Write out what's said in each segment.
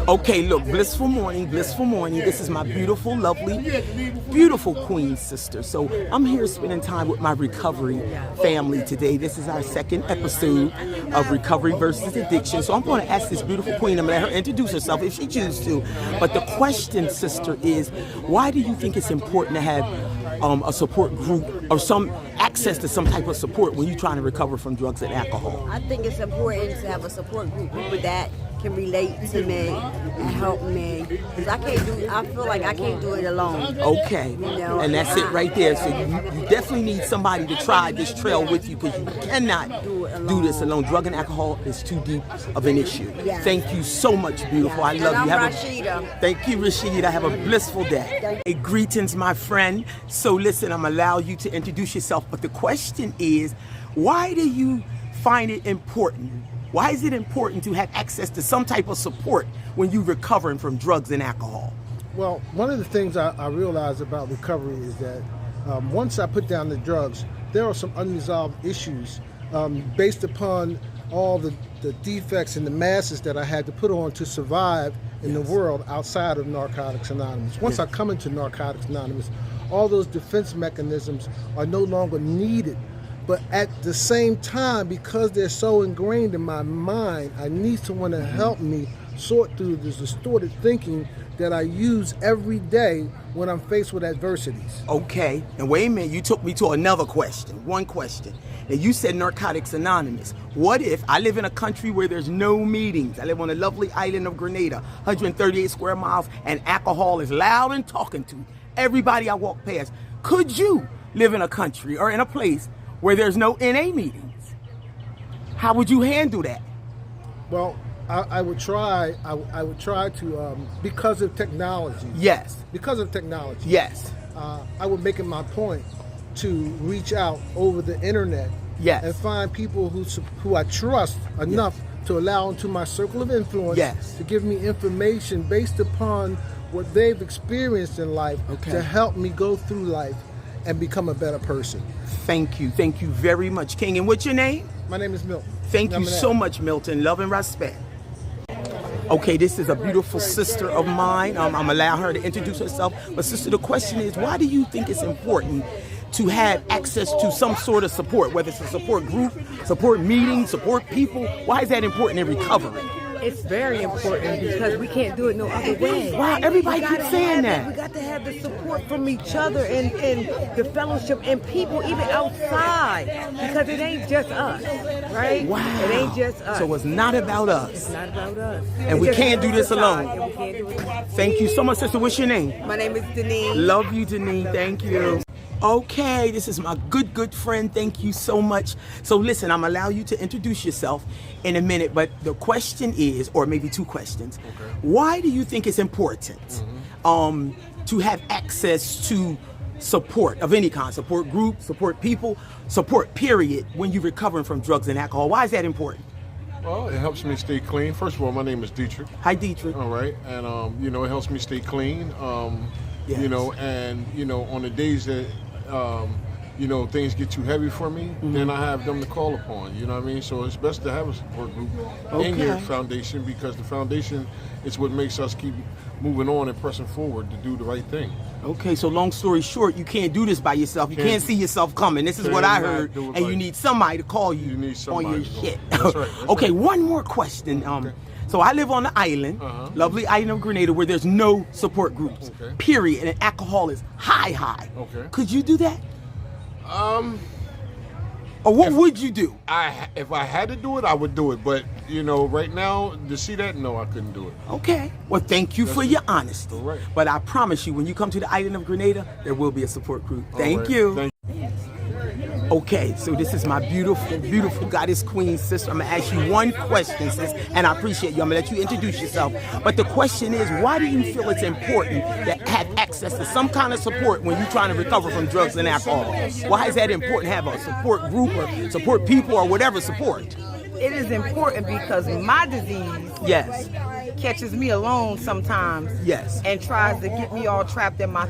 Okay, look, blissful morning, blissful morning. This is my beautiful, lovely, beautiful queen sister. So I'm here spending time with my recovery family today. This is our second episode of Recovery versus Addiction. So I'm going to ask this beautiful queen, I'm going to let her introduce herself if she chooses to. But the question, sister, is why do you think it's important to have a support group or some access to some type of support when you're trying to recover from drugs and alcohol? I think it's important to have a support group, people that can relate to me and help me. Because I feel like I can't do it alone. Okay, You know, and that's it right there. So you definitely need somebody to try this trail with you because you cannot do this alone. Drug and alcohol is too deep of an issue. Yes. Thank you so much, beautiful. I love And you. I'm Rashida. Thank you, Rashida. Have a blissful day. Hey, greetings, my friend. So listen, I'm going to allow you to introduce yourself, but the question is, why do you find it important? Why is it important to have access to some type of support when you're recovering from drugs and alcohol? Well, one of the things I realized about recovery is that once I put down the drugs, there are some unresolved issues based upon all the defects and the masses that I had to put on to survive in the world outside of Narcotics Anonymous. Once I come into Narcotics Anonymous, all those defense mechanisms are no longer needed. But at the same time, because they're so ingrained in my mind, I need someone to help me sort through this distorted thinking that I use every day when I'm faced with adversities. Okay, and wait a minute, you took me to another question, one question. And you said Narcotics Anonymous. What if I live in a country where there's no meetings? I live on the lovely island of Grenada, 138 square miles, and alcohol is loud and talking to everybody I walk past. Could you live in a country or in a place where there's no NA meetings? How would you handle that? Well, I would try. I would try to because of technology. Yes. Because of technology. Yes. I would make it my point to reach out over the internet. Yes. And find people who I trust enough to allow into my circle of influence. Yes. To give me information based upon what they've experienced in life to help me go through life and become a better person. Thank you very much, King. And what's your name? My name is Milton. Thank you so much, Milton. Love and respect. Okay, this is a beautiful sister of mine. I'm allowing her to introduce herself. But sister, the question is, why do you think it's important to have access to some sort of support, whether it's a support group, support meeting, support people? Why is that important in recovery? It's very important because we can't do it no other way. Wow, everybody keeps saying that. We got to have the support from each other and the fellowship and people even outside because it ain't just us, right? Wow. It ain't just us. So it's not about us. It's not about us. And we can't do this alone. And we can't do it. Thank you so much, sister. What's your name? My name is Denise. Love you, Denise. Thank you. Okay, this is my good friend. Thank you so much. So listen, I'm allow you to introduce yourself in a minute, but the question is, or maybe two questions. Okay. Why do you think it's important to have access to support of any kind, support group, support people, support period, when you're recovering from drugs and alcohol? Why is that important? Well, it helps me stay clean. First of all, my name is Dietrich. Hi, Dietrich. All right, and it helps me stay clean. Yes. On the days that things get too heavy for me, then I have them to call upon. You know what I mean? So it's best to have a support group in your foundation because the foundation is what makes us keep moving on and pressing forward to do the right thing. Okay, so long story short, you can't do this by yourself. You can't see yourself coming. This is what I heard, and you need somebody to call you on your shit. That's right. Okay, one more question. So I live on the island, lovely island of Grenada, where there's no support groups, period, and alcohol is high. Okay. Could you do that? Or what would you do? If I had to do it, I would do it. But right now, to see that, no, I couldn't do it. Okay. Well, thank you for your honesty. All right. But I promise you, when you come to the island of Grenada, there will be a support group. Thank you. Thank you. Okay, so this is my beautiful goddess queen sister. I'm gonna ask you one question, sis, and I appreciate you. I'm gonna let you introduce yourself. But the question is, why do you feel it's important to have access to some kind of support when you're trying to recover from drugs and alcohol? Why is that important to have a support group or support people or whatever support? It is important because my disease catches me alone sometimes. Yes. And tries to get me all trapped in my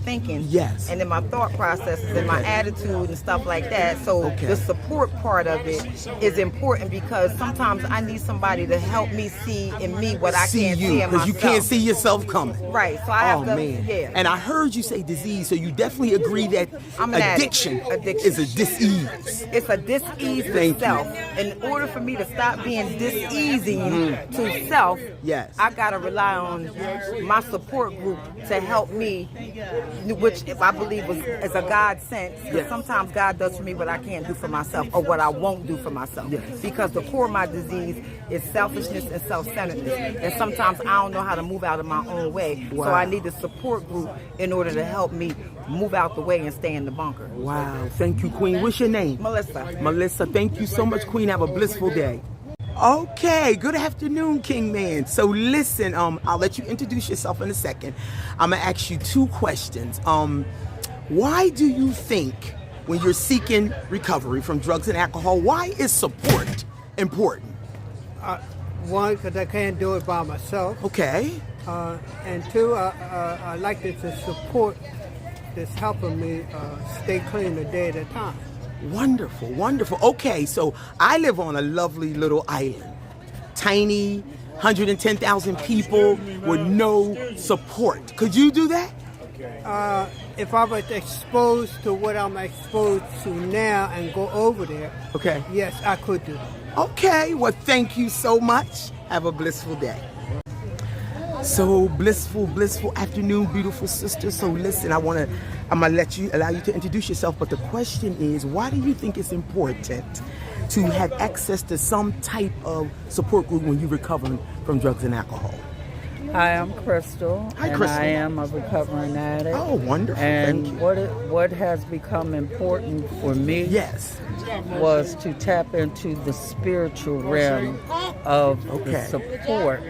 thinking. Yes. And in my thought processes and my attitude and stuff like that. So the support part of it is important because sometimes I need somebody to help me see in me what I can't see in because myself. you can't see yourself coming. Right. So I have to. Man. Yeah. And I heard you say disease, so you definitely agree that I'm an addiction addict. is a disease. It's a dis-ease to self. In order for me to stop being dis-easing to self, Yes. I gotta rely on my support group to help me, which if I believe is a God sent. Because Yes. sometimes God does for me what I can't do for myself or what I won't do for myself. Yes. Because the core of my disease is selfishness and self-centeredness. And sometimes I don't know how to move out of my own way. Wow. So I need a support group in order to help me move out the way and stay in the bunker. Wow. Thank you, Queen. What's your name? Melissa. Melissa, thank you so much, Queen. Have a blissful day. Okay, good afternoon, King Man. So listen, I'll let you introduce yourself in a second. I'm gonna ask you 2 questions. Why do you think when you're seeking recovery from drugs and alcohol, why is support important? One, because I can't do it by myself. Okay. And 2, I like the support that's helping me stay clean a day at a time. Wonderful, wonderful. Okay, so I live on a lovely little island. Tiny, 110,000 people with no support. Could you do that? If I was exposed to what I'm exposed to now and go over there, Okay. yes, I could do that. Okay, well, thank you so much. Have a blissful day. So blissful afternoon, beautiful sister. So listen, I'm gonna allow you to introduce yourself. But the question is, why do you think it's important to have access to some type of support group when you're recovering from drugs and alcohol? Hi, I'm Crystal. Hi, and Crystal. I am a recovering addict. Oh, wonderful. And Thank you. what has become important for me Yes. was to tap into the spiritual realm of Okay. the support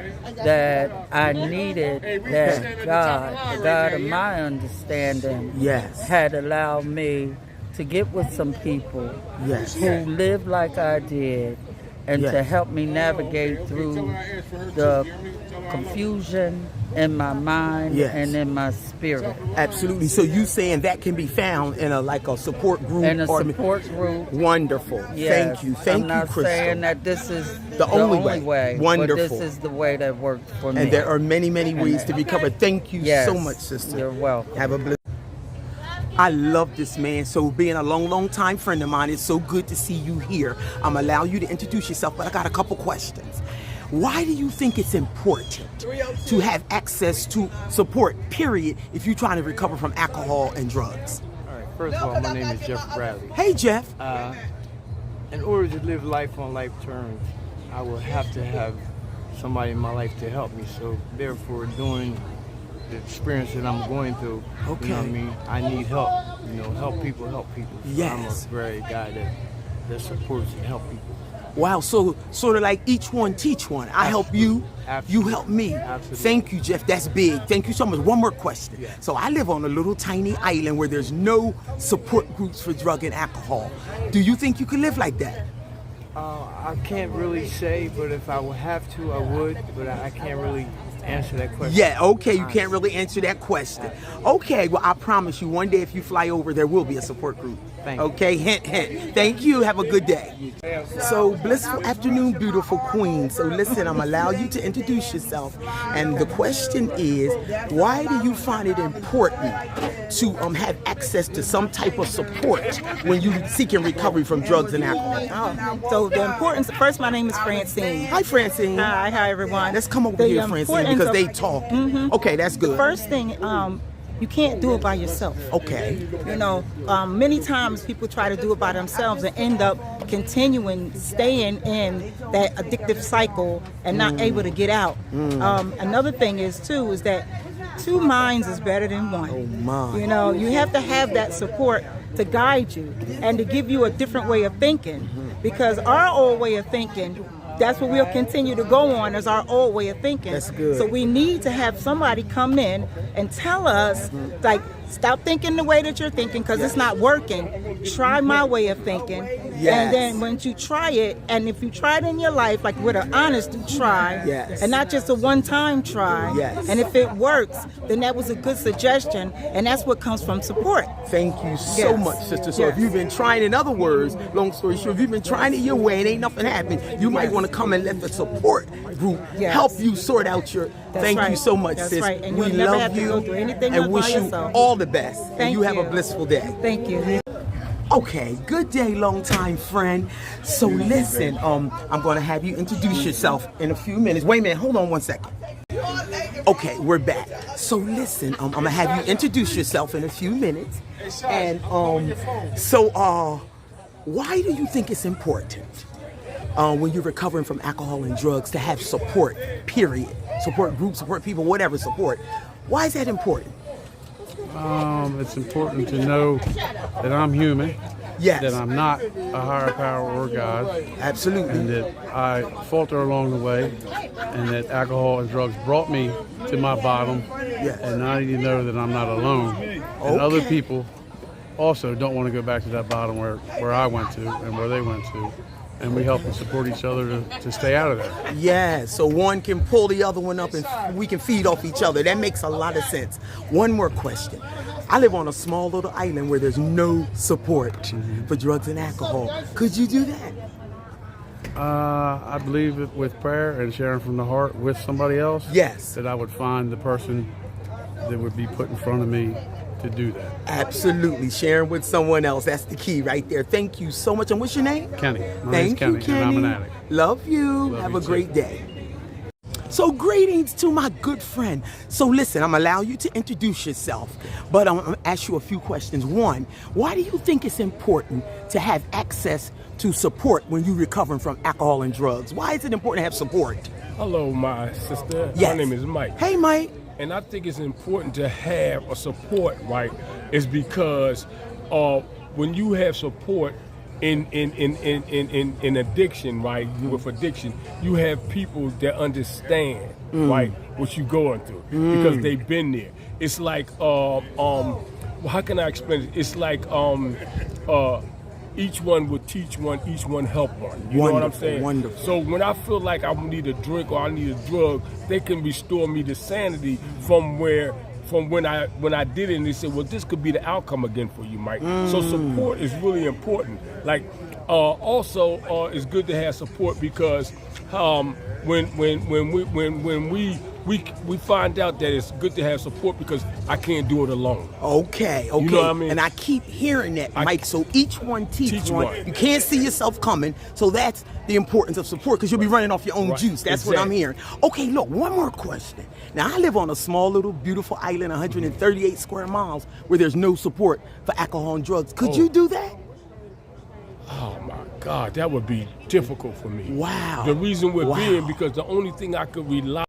that I needed, that God, the God of my understanding, Yes. had allowed me to get with some people Yes. who lived like I did, and Yes. to help me navigate through the confusion in my mind Yes. and in my spirit. Absolutely. So you saying that can be found in a support group? In a or- support group. Wonderful. Yes. Thank you, I'm not Crystal. saying that this is The only way. But Wonderful. this is the way that worked for me. And there are many, many ways to recover. Thank you Yes. so much, sister. You're welcome. Have a bliss. I love this man. So being a long time friend of mine, it's so good to see you here. I'm gonna allow you to introduce yourself, but I got a couple questions. Why do you think it's important to have access to support, period, if you're trying to recover from alcohol and drugs? All right. First of all, my name is Jeff Bradley. Hey, Jeff. In order to live life on life terms, I will have to have somebody in my life to help me. So therefore, during the experience that I'm going through, Okay. you know what I mean? I need help. Help people. So Yes. I'm a very guy that supports and help people. Wow, so sort of like each one teach one. I help you, you help me. Absolutely. Thank you, Jeff. That's big. Thank you so much. One more question. Yeah. So I live on a little tiny island where there's no support groups for drug and alcohol. Do you think you could live like that? I can't really say, but if I would have to, I would. But I can't really answer that question. Yeah, okay, you can't really answer that question. Okay, well, I promise you, one day if you fly over, there will be a support group. Thank you. Okay, hint, hint. Thank you. Have a good day. So, blissful afternoon, beautiful queen. So, listen, I'm allow you to introduce yourself. And the question is, why do you find it important to have access to some type of support when you seeking recovery from drugs and alcohol? So the importance, first my name is Francine. Hi, Francine. Hi everyone. Let's come over The here, Francine, importance because of- they talk. Okay, that's good. First thing, you can't do it by yourself. Okay. Many times people try to do it by themselves and end up staying in that addictive cycle and not able to get out. Another thing is that 2 minds is better than 1. Oh, my. You have to have that support to guide you and to give you a different way of thinking, because our old way of thinking, that's what we'll continue to go on, as our old way of thinking. That's good. So we need to have somebody come in and tell us, like, Stop thinking the way that you're thinking because it's not working. Try my way of thinking. Yes. And then once you try it, and if you try it in your life, like with an honest try, Yes. and not just a one-time try, Yes. and if it works, then that was a good suggestion, and that's what comes from support. Thank you so Yes. much, sister. So Yes. if you've been trying, in other words, long story short, if you've been trying it your way and ain't nothing happened, you might want to come and let the support group Yes. help you sort out your. That's Thank you right. so much, That's sis. right. And we you'll never love have to you go through anything and by wish you yourself. all the best. and Thank you have a you. blissful day. Thank you. Okay, good day, long time friend. So listen, I'm going to have you introduce yourself in a few minutes. Wait a minute, hold on one second. Okay, we're back. So listen, I'm gonna have you introduce yourself in a few minutes. And why do you think it's important when you're recovering from alcohol and drugs to have support? Period. Support groups, support people, whatever support. Why is that important? It's important to know that I'm human. Yes. That I'm not a higher power or God. Absolutely. And that I falter along the way, and that alcohol and drugs brought me to my bottom. Yes. And I need to know that I'm not alone. And other people also don't want to go back to that bottom where I went to and where they went to. And we help and support each other to stay out of there. Yeah, so one can pull the other one up and we can feed off each other. That makes a lot of sense. One more question. I live on a small little island where there's no support for drugs and alcohol. Could you do that? I believe that with prayer and sharing from the heart with somebody else, yes, that I would find the person that would be put in front of me to do that. Absolutely. Sharing with someone else. That's the key right there. Thank you so much. And what's your name? Kenny. My Thank name's you, Kenny, Kenny. and I'm an addict. Love you. Love Have you a too. great day. So greetings to my good friend. So listen, I'm gonna allow you to introduce yourself, but I'm gonna ask you a few questions. One, why do you think it's important to have access to support when you're recovering from alcohol and drugs? Why is it important to have support? Hello, my sister. Yes. My name is Mike. Hey, Mike. And I think it's important to have a support, right? Is because when you have support in addiction, right? With addiction, you have people that understand, right, what you're going through because they've been there. It's like how can I explain it? It's like each one would teach one, each one help one. You know what I'm saying? Wonderful. So when I feel like I need a drink or I need a drug, they can restore me to sanity from when I did it, and they said, well, this could be the outcome again for you, Mike. So support is really important. Like also it's good to have support because when we find out that it's good to have support because I can't do it alone. Okay. You know what I mean? And I keep hearing that, Mike. So each one teach one. one. You can't see yourself coming. So that's the importance of support because you'll be running off your own Right. juice. That's what I'm hearing. Okay, look, one more question. Now, I live on a small little beautiful island, 138 square miles, where there's no support for alcohol and drugs. Could you do that? Oh my God, that would be difficult for me. Wow. The reason we're Wow. being because the only thing I could rely